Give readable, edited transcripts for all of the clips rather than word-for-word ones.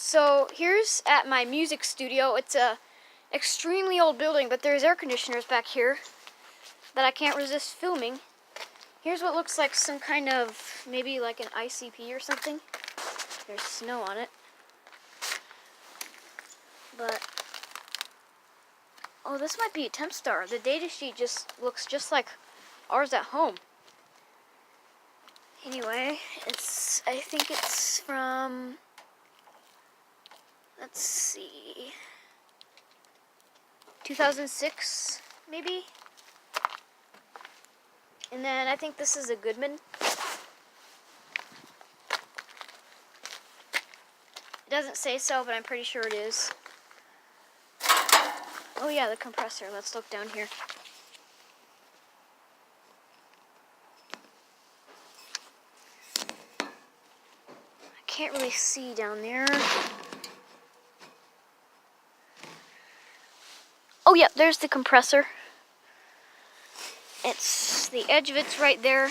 So here's at my music studio. It's a extremely old building, but there's air conditioners back here that I can't resist filming. Here's what looks like some kind of, maybe like an ICP or something. There's snow on it. But, oh, this might be a temp star. The data sheet just looks just like ours at home. Anyway, I think it's from, let's see, 2006, maybe? And then I think this is a Goodman. It doesn't say so, but I'm pretty sure it is. Oh yeah, the compressor. Let's look down here. I can't really see down there. Oh yeah, there's the compressor. It's the edge of it's right there.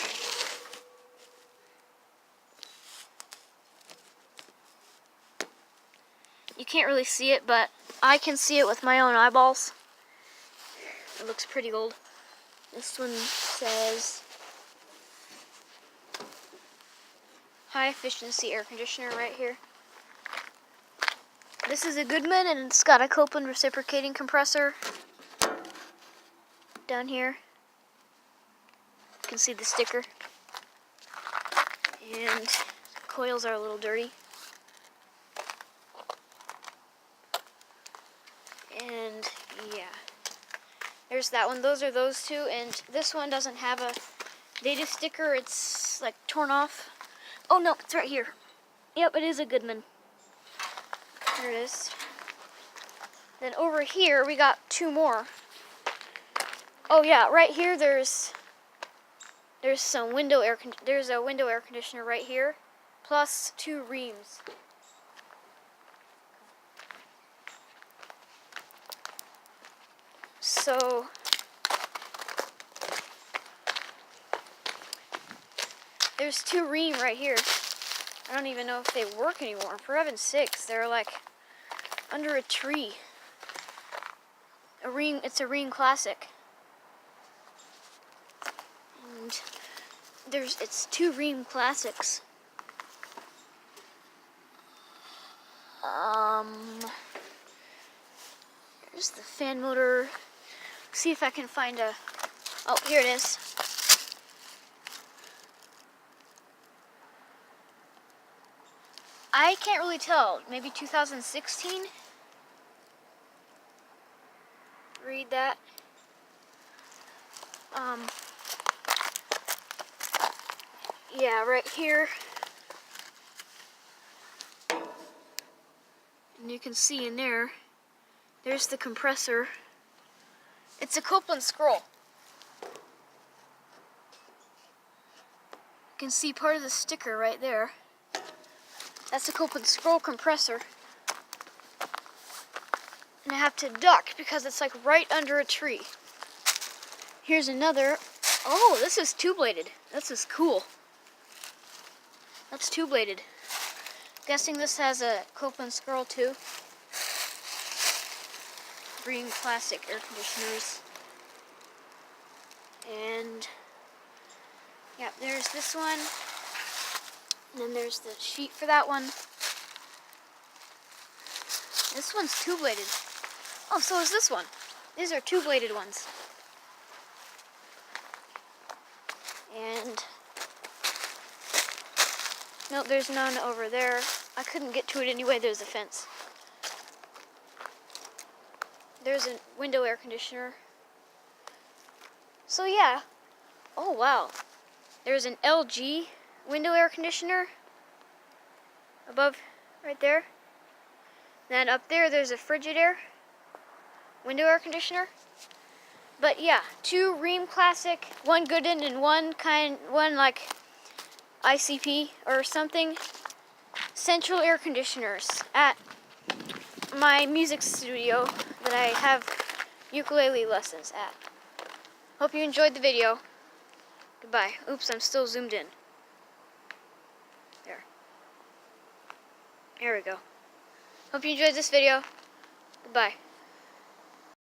You can't really see it, but I can see it with my own eyeballs. It looks pretty old. This one says high efficiency air conditioner right here. This is a Goodman, and it's got a Copeland reciprocating compressor down here. You can see the sticker. And coils are a little dirty. And yeah, there's that one. Those are those two, and this one doesn't have a data sticker. It's like torn off. Oh no, it's right here. Yep, it is a Goodman. There it is. Then over here we got two more. Oh yeah, right here there's some there's a window air conditioner right here, plus two Rheems. So there's two Rheem right here. I don't even know if they work anymore. For heaven's sakes, they're like under a tree. It's a Rheem Classic. And it's two Rheem Classics. Here's the fan motor. See if I can find oh, here it is. I can't really tell. Maybe 2016? Read that. Yeah, right here. And you can see in there's the compressor. It's a Copeland scroll. You can see part of the sticker right there. That's a Copeland scroll compressor. And I have to duck because it's like right under a tree. Here's another. Oh, this is two-bladed. This is cool. That's two-bladed. Guessing this has a Copeland scroll too. Rheem Classic air conditioners. And yeah, there's this one. And then there's the sheet for that one. This one's two-bladed. Oh, so is this one. These are two-bladed ones. And no, there's none over there. I couldn't get to it anyway. There's a fence. There's a window air conditioner. So yeah. Oh wow. There's an LG window air conditioner above right there. Then up there's a Frigidaire window air conditioner. But yeah, two Rheem Classic, one Goodman, and one like ICP or something. Central air conditioners at my music studio that I have ukulele lessons at. Hope you enjoyed the video. Goodbye. Oops, I'm still zoomed in. There we go. Hope you enjoyed this video. Goodbye.